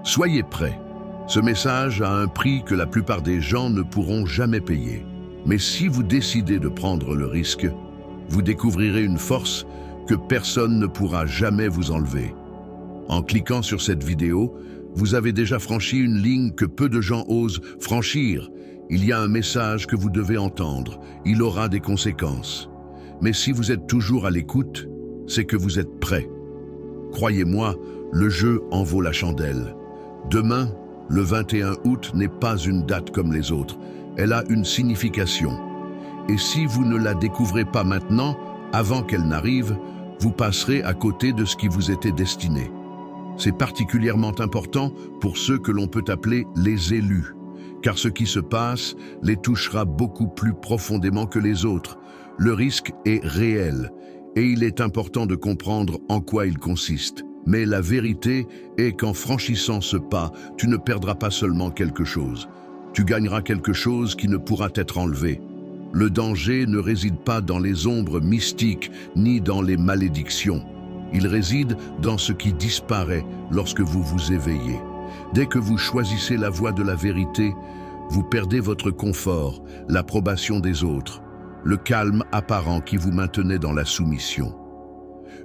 Soyez prêts. Ce message a un prix que la plupart des gens ne pourront jamais payer. Mais si vous décidez de prendre le risque, vous découvrirez une force que personne ne pourra jamais vous enlever. En cliquant sur cette vidéo, vous avez déjà franchi une ligne que peu de gens osent franchir. Il y a un message que vous devez entendre. Il aura des conséquences. Mais si vous êtes toujours à l'écoute, c'est que vous êtes prêt. Croyez-moi, le jeu en vaut la chandelle. Demain, le 21 août n'est pas une date comme les autres. Elle a une signification. Et si vous ne la découvrez pas maintenant, avant qu'elle n'arrive, vous passerez à côté de ce qui vous était destiné. C'est particulièrement important pour ceux que l'on peut appeler les élus, car ce qui se passe les touchera beaucoup plus profondément que les autres. Le risque est réel, et il est important de comprendre en quoi il consiste. Mais la vérité est qu'en franchissant ce pas, tu ne perdras pas seulement quelque chose. Tu gagneras quelque chose qui ne pourra être enlevé. Le danger ne réside pas dans les ombres mystiques ni dans les malédictions. Il réside dans ce qui disparaît lorsque vous vous éveillez. Dès que vous choisissez la voie de la vérité, vous perdez votre confort, l'approbation des autres, le calme apparent qui vous maintenait dans la soumission.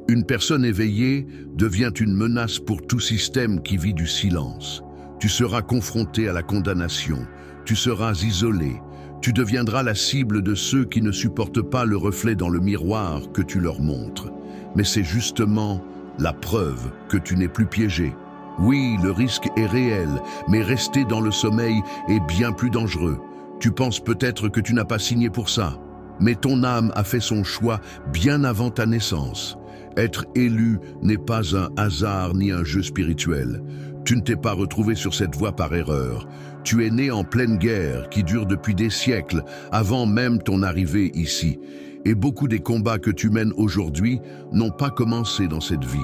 Une personne éveillée devient une menace pour tout système qui vit du silence. Tu seras confronté à la condamnation, tu seras isolé, tu deviendras la cible de ceux qui ne supportent pas le reflet dans le miroir que tu leur montres. Mais c'est justement la preuve que tu n'es plus piégé. Oui, le risque est réel, mais rester dans le sommeil est bien plus dangereux. Tu penses peut-être que tu n'as pas signé pour ça, mais ton âme a fait son choix bien avant ta naissance. Être élu n'est pas un hasard ni un jeu spirituel. Tu ne t'es pas retrouvé sur cette voie par erreur. Tu es né en pleine guerre qui dure depuis des siècles, avant même ton arrivée ici. Et beaucoup des combats que tu mènes aujourd'hui n'ont pas commencé dans cette vie.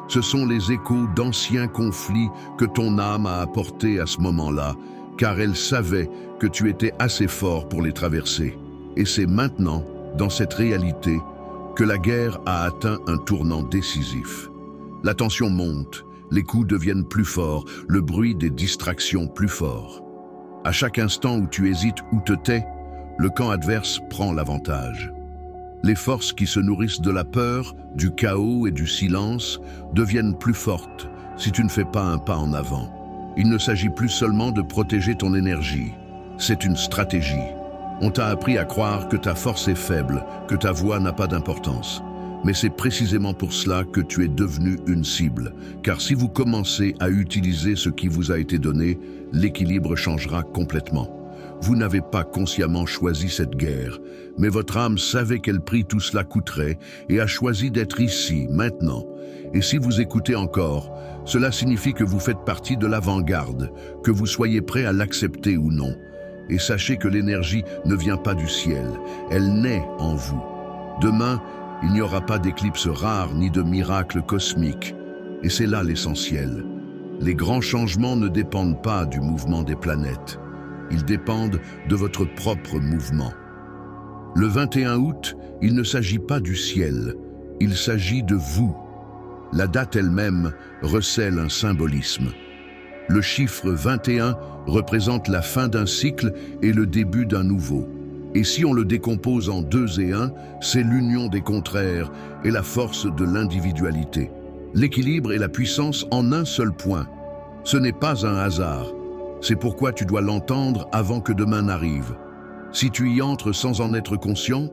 Ce sont les échos d'anciens conflits que ton âme a apportés à ce moment-là, car elle savait que tu étais assez fort pour les traverser. Et c'est maintenant, dans cette réalité, que la guerre a atteint un tournant décisif. La tension monte, les coups deviennent plus forts, le bruit des distractions plus fort. À chaque instant où tu hésites ou te tais, le camp adverse prend l'avantage. Les forces qui se nourrissent de la peur, du chaos et du silence deviennent plus fortes si tu ne fais pas un pas en avant. Il ne s'agit plus seulement de protéger ton énergie, c'est une stratégie. On t'a appris à croire que ta force est faible, que ta voix n'a pas d'importance. Mais c'est précisément pour cela que tu es devenu une cible. Car si vous commencez à utiliser ce qui vous a été donné, l'équilibre changera complètement. Vous n'avez pas consciemment choisi cette guerre, mais votre âme savait quel prix tout cela coûterait et a choisi d'être ici, maintenant. Et si vous écoutez encore, cela signifie que vous faites partie de l'avant-garde, que vous soyez prêt à l'accepter ou non. Et sachez que l'énergie ne vient pas du ciel, elle naît en vous. Demain, il n'y aura pas d'éclipse rare ni de miracle cosmique. Et c'est là l'essentiel. Les grands changements ne dépendent pas du mouvement des planètes. Ils dépendent de votre propre mouvement. Le 21 août, il ne s'agit pas du ciel, il s'agit de vous. La date elle-même recèle un symbolisme. Le chiffre 21 représente la fin d'un cycle et le début d'un nouveau. Et si on le décompose en 2 et 1, c'est l'union des contraires et la force de l'individualité. L'équilibre et la puissance en un seul point. Ce n'est pas un hasard. C'est pourquoi tu dois l'entendre avant que demain n'arrive. Si tu y entres sans en être conscient,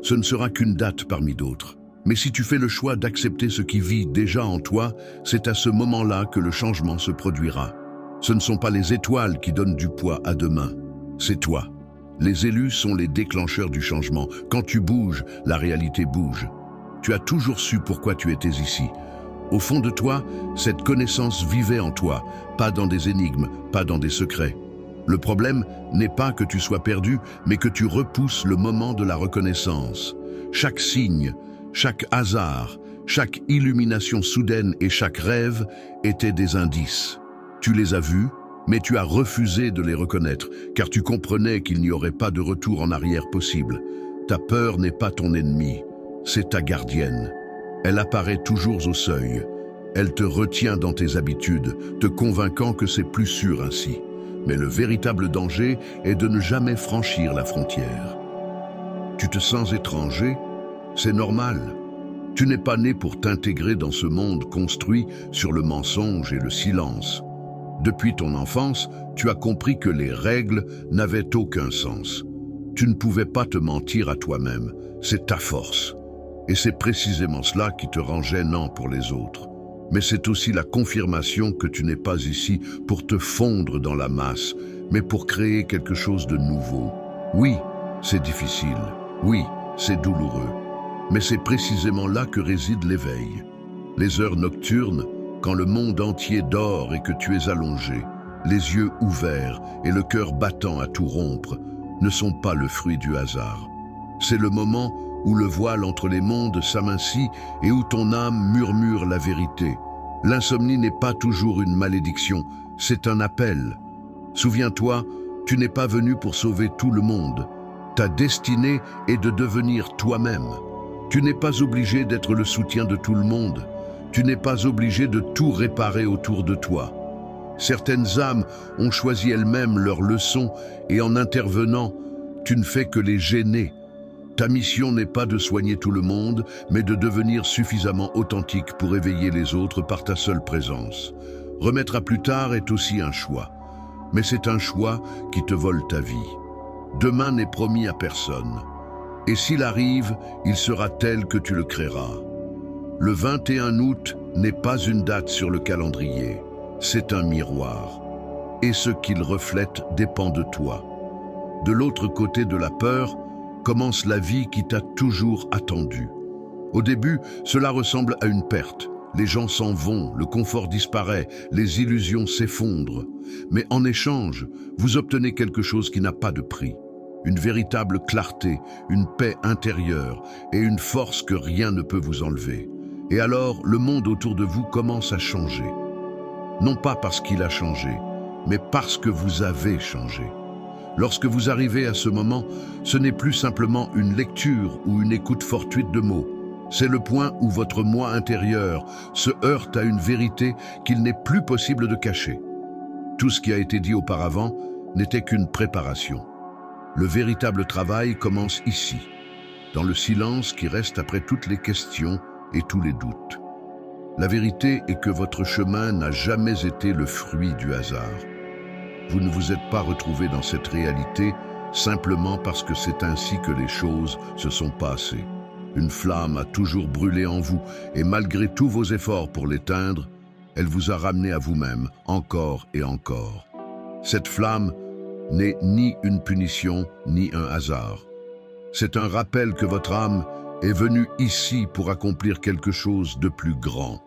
ce ne sera qu'une date parmi d'autres. Mais si tu fais le choix d'accepter ce qui vit déjà en toi, c'est à ce moment-là que le changement se produira. Ce ne sont pas les étoiles qui donnent du poids à demain, c'est toi. Les élus sont les déclencheurs du changement. Quand tu bouges, la réalité bouge. Tu as toujours su pourquoi tu étais ici. Au fond de toi, cette connaissance vivait en toi, pas dans des énigmes, pas dans des secrets. Le problème n'est pas que tu sois perdu, mais que tu repousses le moment de la reconnaissance. Chaque signe, chaque hasard, chaque illumination soudaine et chaque rêve étaient des indices. Tu les as vus, mais tu as refusé de les reconnaître, car tu comprenais qu'il n'y aurait pas de retour en arrière possible. Ta peur n'est pas ton ennemi, c'est ta gardienne. Elle apparaît toujours au seuil. Elle te retient dans tes habitudes, te convainquant que c'est plus sûr ainsi. Mais le véritable danger est de ne jamais franchir la frontière. Tu te sens étranger? C'est normal. Tu n'es pas né pour t'intégrer dans ce monde construit sur le mensonge et le silence. Depuis ton enfance, tu as compris que les règles n'avaient aucun sens. Tu ne pouvais pas te mentir à toi-même, c'est ta force. Et c'est précisément cela qui te rend gênant pour les autres. Mais c'est aussi la confirmation que tu n'es pas ici pour te fondre dans la masse, mais pour créer quelque chose de nouveau. Oui, c'est difficile. Oui, c'est douloureux. Mais c'est précisément là que réside l'éveil. Les heures nocturnes, quand le monde entier dort et que tu es allongé, les yeux ouverts et le cœur battant à tout rompre, ne sont pas le fruit du hasard. C'est le moment où le voile entre les mondes s'amincit et où ton âme murmure la vérité. L'insomnie n'est pas toujours une malédiction, c'est un appel. Souviens-toi, tu n'es pas venu pour sauver tout le monde. Ta destinée est de devenir toi-même. Tu n'es pas obligé d'être le soutien de tout le monde. Tu n'es pas obligé de tout réparer autour de toi. Certaines âmes ont choisi elles-mêmes leurs leçons et en intervenant, tu ne fais que les gêner. Ta mission n'est pas de soigner tout le monde, mais de devenir suffisamment authentique pour éveiller les autres par ta seule présence. Remettre à plus tard est aussi un choix, mais c'est un choix qui te vole ta vie. Demain n'est promis à personne, et s'il arrive, il sera tel que tu le créeras. Le 21 août n'est pas une date sur le calendrier, c'est un miroir, et ce qu'il reflète dépend de toi. De l'autre côté de la peur, commence la vie qui t'a toujours attendu. Au début, cela ressemble à une perte. Les gens s'en vont, le confort disparaît, les illusions s'effondrent. Mais en échange, vous obtenez quelque chose qui n'a pas de prix. Une véritable clarté, une paix intérieure et une force que rien ne peut vous enlever. Et alors, le monde autour de vous commence à changer. Non pas parce qu'il a changé, mais parce que vous avez changé. Lorsque vous arrivez à ce moment, ce n'est plus simplement une lecture ou une écoute fortuite de mots. C'est le point où votre moi intérieur se heurte à une vérité qu'il n'est plus possible de cacher. Tout ce qui a été dit auparavant n'était qu'une préparation. Le véritable travail commence ici, dans le silence qui reste après toutes les questions et tous les doutes. La vérité est que votre chemin n'a jamais été le fruit du hasard. Vous ne vous êtes pas retrouvé dans cette réalité simplement parce que c'est ainsi que les choses se sont passées. Une flamme a toujours brûlé en vous et malgré tous vos efforts pour l'éteindre, elle vous a ramené à vous-même, encore et encore. Cette flamme n'est ni une punition ni un hasard. C'est un rappel que votre âme est venue ici pour accomplir quelque chose de plus grand.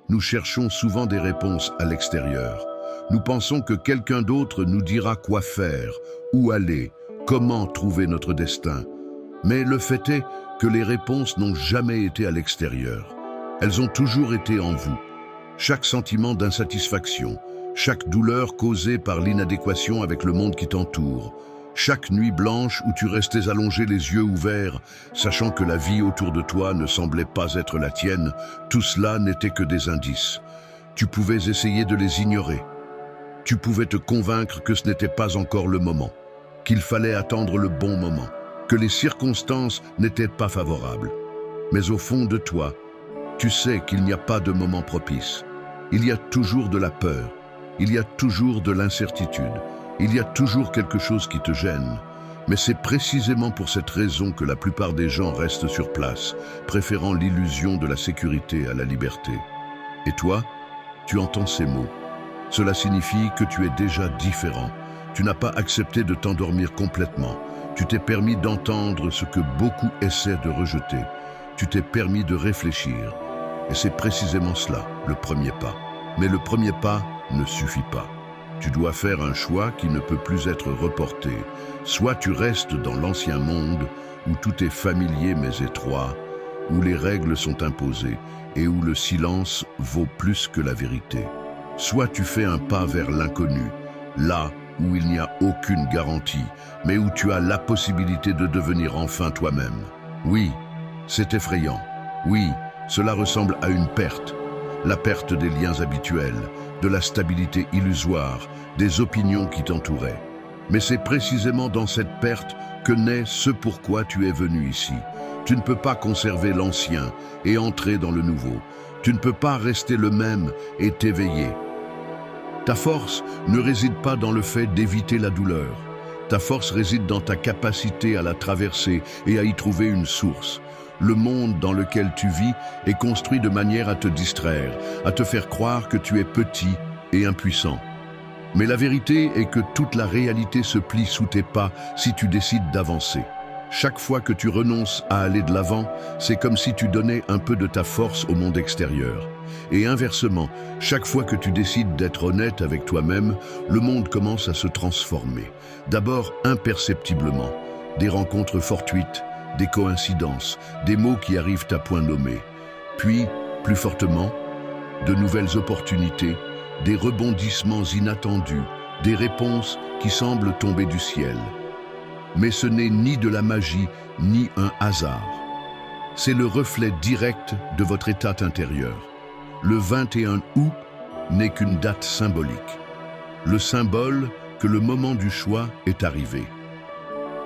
Nous cherchons souvent des réponses à l'extérieur. Nous pensons que quelqu'un d'autre nous dira quoi faire, où aller, comment trouver notre destin. Mais le fait est que les réponses n'ont jamais été à l'extérieur. Elles ont toujours été en vous. Chaque sentiment d'insatisfaction, chaque douleur causée par l'inadéquation avec le monde qui t'entoure, chaque nuit blanche où tu restais allongé les yeux ouverts, sachant que la vie autour de toi ne semblait pas être la tienne, tout cela n'était que des indices. Tu pouvais essayer de les ignorer. Tu pouvais te convaincre que ce n'était pas encore le moment, qu'il fallait attendre le bon moment, que les circonstances n'étaient pas favorables. Mais au fond de toi, tu sais qu'il n'y a pas de moment propice. Il y a toujours de la peur, il y a toujours de l'incertitude, il y a toujours quelque chose qui te gêne. Mais c'est précisément pour cette raison que la plupart des gens restent sur place, préférant l'illusion de la sécurité à la liberté. Et toi, tu entends ces mots. Cela signifie que tu es déjà différent. Tu n'as pas accepté de t'endormir complètement. Tu t'es permis d'entendre ce que beaucoup essaient de rejeter. Tu t'es permis de réfléchir. Et c'est précisément cela, le premier pas. Mais le premier pas ne suffit pas. Tu dois faire un choix qui ne peut plus être reporté. Soit tu restes dans l'ancien monde, où tout est familier mais étroit, où les règles sont imposées et où le silence vaut plus que la vérité. Soit tu fais un pas vers l'inconnu, là où il n'y a aucune garantie, mais où tu as la possibilité de devenir enfin toi-même. Oui, c'est effrayant. Oui, cela ressemble à une perte. la perte des liens habituels, de la stabilité illusoire, des opinions qui t'entouraient. Mais c'est précisément dans cette perte que naît ce pourquoi tu es venu ici. Tu ne peux pas conserver l'ancien et entrer dans le nouveau. Tu ne peux pas rester le même et t'éveiller. Ta force ne réside pas dans le fait d'éviter la douleur. Ta force réside dans ta capacité à la traverser et à y trouver une source. Le monde dans lequel tu vis est construit de manière à te distraire, à te faire croire que tu es petit et impuissant. Mais la vérité est que toute la réalité se plie sous tes pas si tu décides d'avancer. Chaque fois que tu renonces à aller de l'avant, c'est comme si tu donnais un peu de ta force au monde extérieur. Et inversement, chaque fois que tu décides d'être honnête avec toi-même, le monde commence à se transformer. D'abord imperceptiblement, des rencontres fortuites, des coïncidences, des mots qui arrivent à point nommé. Puis, plus fortement, de nouvelles opportunités, des rebondissements inattendus, des réponses qui semblent tomber du ciel. Mais ce n'est ni de la magie, ni un hasard. C'est le reflet direct de votre état intérieur. Le 21 août n'est qu'une date symbolique. Le symbole que le moment du choix est arrivé.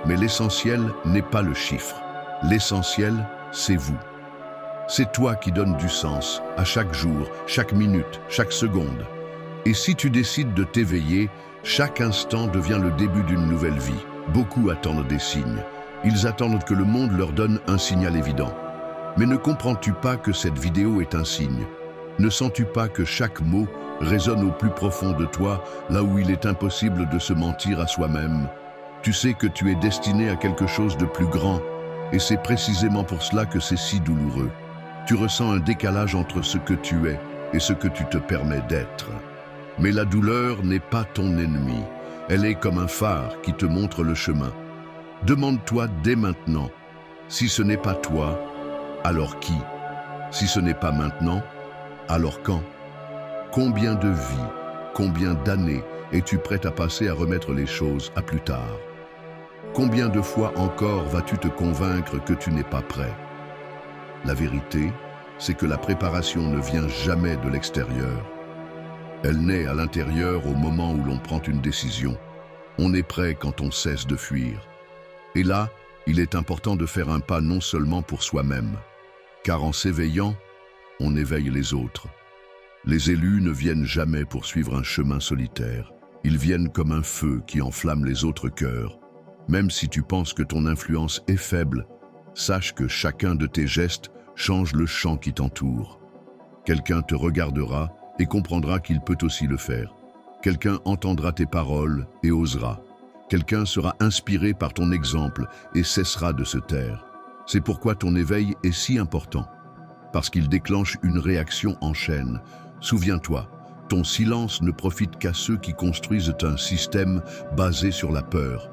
Mais l'essentiel n'est pas le chiffre. L'essentiel, c'est vous. C'est toi qui donnes du sens à chaque jour, chaque minute, chaque seconde. Et si tu décides de t'éveiller, chaque instant devient le début d'une nouvelle vie. Beaucoup attendent des signes. Ils attendent que le monde leur donne un signal évident. Mais ne comprends-tu pas que cette vidéo est un signe? Ne sens-tu pas que chaque mot résonne au plus profond de toi, là où il est impossible de se mentir à soi-même? Tu sais que tu es destiné à quelque chose de plus grand, et c'est précisément pour cela que c'est si douloureux. Tu ressens un décalage entre ce que tu es et ce que tu te permets d'être. Mais la douleur n'est pas ton ennemi. Elle est comme un phare qui te montre le chemin. Demande-toi dès maintenant, si ce n'est pas toi, alors qui? Si ce n'est pas maintenant, alors quand? Combien de vies, combien d'années es-tu prête à passer à remettre les choses à plus tard? Combien de fois encore vas-tu te convaincre que tu n'es pas prêt? La vérité, c'est que la préparation ne vient jamais de l'extérieur. Elle naît à l'intérieur au moment où l'on prend une décision. On est prêt quand on cesse de fuir. Et là, il est important de faire un pas non seulement pour soi-même, car en s'éveillant, on éveille les autres. Les élus ne viennent jamais pour suivre un chemin solitaire. Ils viennent comme un feu qui enflamme les autres cœurs. Même si tu penses que ton influence est faible, sache que chacun de tes gestes change le champ qui t'entoure. Quelqu'un te regardera et comprendra qu'il peut aussi le faire. Quelqu'un entendra tes paroles et osera. Quelqu'un sera inspiré par ton exemple et cessera de se taire. C'est pourquoi ton éveil est si important. Parce qu'il déclenche une réaction en chaîne. Souviens-toi, ton silence ne profite qu'à ceux qui construisent un système basé sur la peur.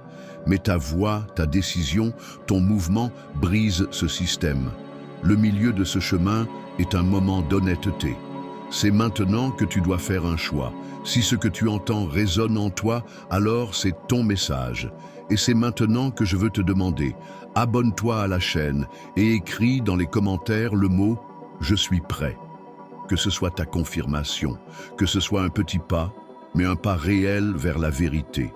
Mais ta voix, ta décision, ton mouvement brisent ce système. Le milieu de ce chemin est un moment d'honnêteté. C'est maintenant que tu dois faire un choix. Si ce que tu entends résonne en toi, alors c'est ton message. Et c'est maintenant que je veux te demander, abonne-toi à la chaîne et écris dans les commentaires le mot « Je suis prêt ». Que ce soit ta confirmation, que ce soit un petit pas, mais un pas réel vers la vérité.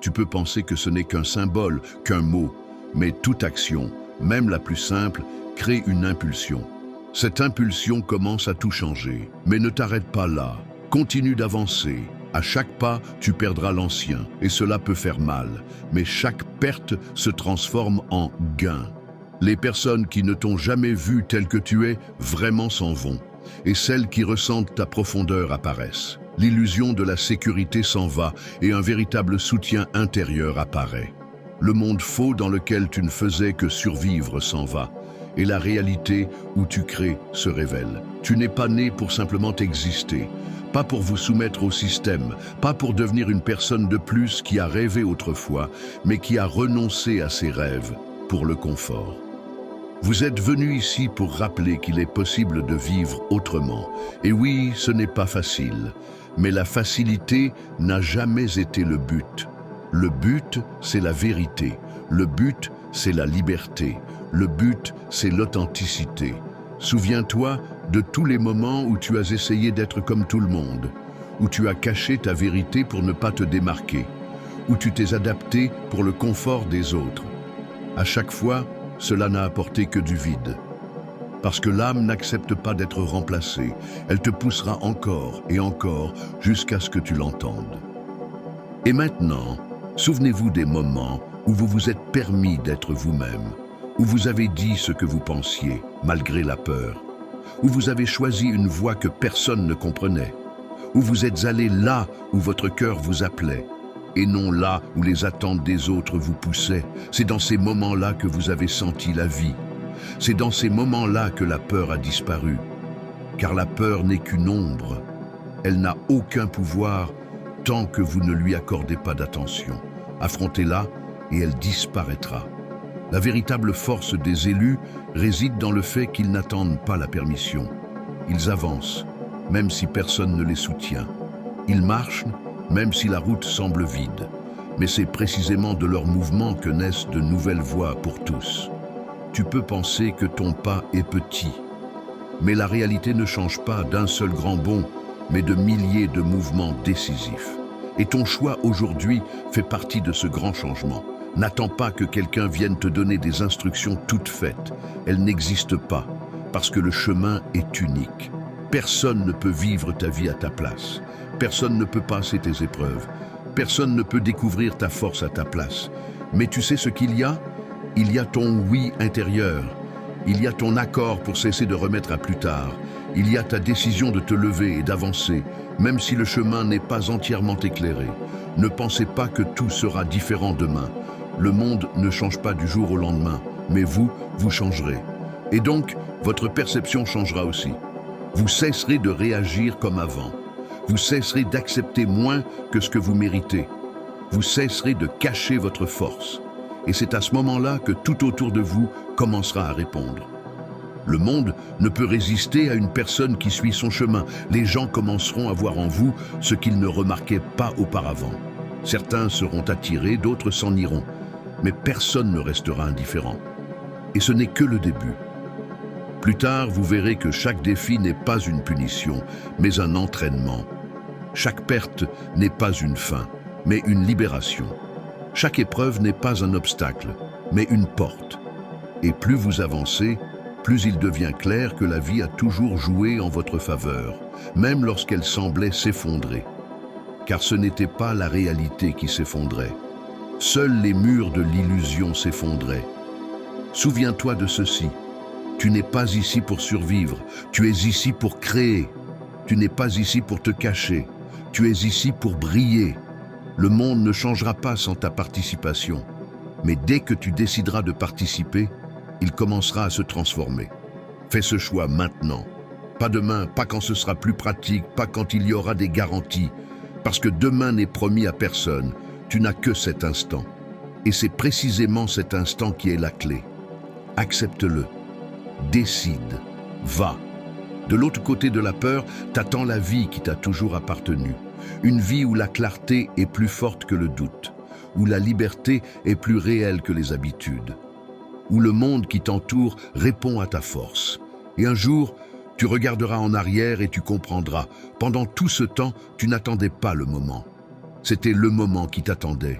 Tu peux penser que ce n'est qu'un symbole, qu'un mot, mais toute action, même la plus simple, crée une impulsion. Cette impulsion commence à tout changer, mais ne t'arrête pas là. Continue d'avancer. À chaque pas, tu perdras l'ancien, et cela peut faire mal. Mais chaque perte se transforme en gain. Les personnes qui ne t'ont jamais vu tel que tu es, vraiment s'en vont. Et celles qui ressentent ta profondeur apparaissent. L'illusion de la sécurité s'en va, et un véritable soutien intérieur apparaît. Le monde faux dans lequel tu ne faisais que survivre s'en va. Et la réalité où tu crées se révèle. Tu n'es pas né pour simplement exister, pas pour vous soumettre au système, pas pour devenir une personne de plus qui a rêvé autrefois, mais qui a renoncé à ses rêves pour le confort. Vous êtes venu ici pour rappeler qu'il est possible de vivre autrement. Et oui, ce n'est pas facile, mais la facilité n'a jamais été le but. Le but, c'est la vérité. Le but, c'est la liberté. Le but, c'est l'authenticité. Souviens-toi, de tous les moments où tu as essayé d'être comme tout le monde, où tu as caché ta vérité pour ne pas te démarquer, où tu t'es adapté pour le confort des autres. À chaque fois, cela n'a apporté que du vide. Parce que l'âme n'accepte pas d'être remplacée, elle te poussera encore et encore jusqu'à ce que tu l'entendes. Et maintenant, souvenez-vous des moments où vous vous êtes permis d'être vous-même, où vous avez dit ce que vous pensiez, malgré la peur, où vous avez choisi une voie que personne ne comprenait, où vous êtes allé là où votre cœur vous appelait, et non là où les attentes des autres vous poussaient. C'est dans ces moments-là que vous avez senti la vie. C'est dans ces moments-là que la peur a disparu. Car la peur n'est qu'une ombre. Elle n'a aucun pouvoir tant que vous ne lui accordez pas d'attention. Affrontez-la et elle disparaîtra. La véritable force des élus réside dans le fait qu'ils n'attendent pas la permission. Ils avancent, même si personne ne les soutient. Ils marchent, même si la route semble vide. Mais c'est précisément de leur mouvement que naissent de nouvelles voies pour tous. Tu peux penser que ton pas est petit, mais la réalité ne change pas d'un seul grand bond, mais de milliers de mouvements décisifs. Et ton choix aujourd'hui fait partie de ce grand changement. N'attends pas que quelqu'un vienne te donner des instructions toutes faites. Elles n'existent pas, parce que le chemin est unique. Personne ne peut vivre ta vie à ta place. Personne ne peut passer tes épreuves. Personne ne peut découvrir ta force à ta place. Mais tu sais ce qu'il y a ? Il y a ton oui intérieur. Il y a ton accord pour cesser de remettre à plus tard. Il y a ta décision de te lever et d'avancer, même si le chemin n'est pas entièrement éclairé. Ne pensez pas que tout sera différent demain. Le monde ne change pas du jour au lendemain, mais vous changerez. Et donc, votre perception changera aussi. Vous cesserez de réagir comme avant. Vous cesserez d'accepter moins que ce que vous méritez. Vous cesserez de cacher votre force. Et c'est à ce moment-là que tout autour de vous commencera à répondre. Le monde ne peut résister à une personne qui suit son chemin. Les gens commenceront à voir en vous ce qu'ils ne remarquaient pas auparavant. Certains seront attirés, d'autres s'en iront. Mais personne ne restera indifférent. Et ce n'est que le début. Plus tard, vous verrez que chaque défi n'est pas une punition, mais un entraînement. Chaque perte n'est pas une fin, mais une libération. Chaque épreuve n'est pas un obstacle, mais une porte. Et plus vous avancez, plus il devient clair que la vie a toujours joué en votre faveur, même lorsqu'elle semblait s'effondrer. Car ce n'était pas la réalité qui s'effondrait. Seuls les murs de l'illusion s'effondraient. Souviens-toi de ceci. Tu n'es pas ici pour survivre, tu es ici pour créer. Tu n'es pas ici pour te cacher, tu es ici pour briller. Le monde ne changera pas sans ta participation. Mais dès que tu décideras de participer, il commencera à se transformer. Fais ce choix maintenant. Pas demain, pas quand ce sera plus pratique, pas quand il y aura des garanties. Parce que demain n'est promis à personne. Tu n'as que cet instant. Et c'est précisément cet instant qui est la clé. Accepte-le. Décide. Va. De l'autre côté de la peur, t'attends la vie qui t'a toujours appartenu. Une vie où la clarté est plus forte que le doute. Où la liberté est plus réelle que les habitudes. Où le monde qui t'entoure répond à ta force. Et un jour, tu regarderas en arrière et tu comprendras. Pendant tout ce temps, tu n'attendais pas le moment. C'était le moment qui t'attendait.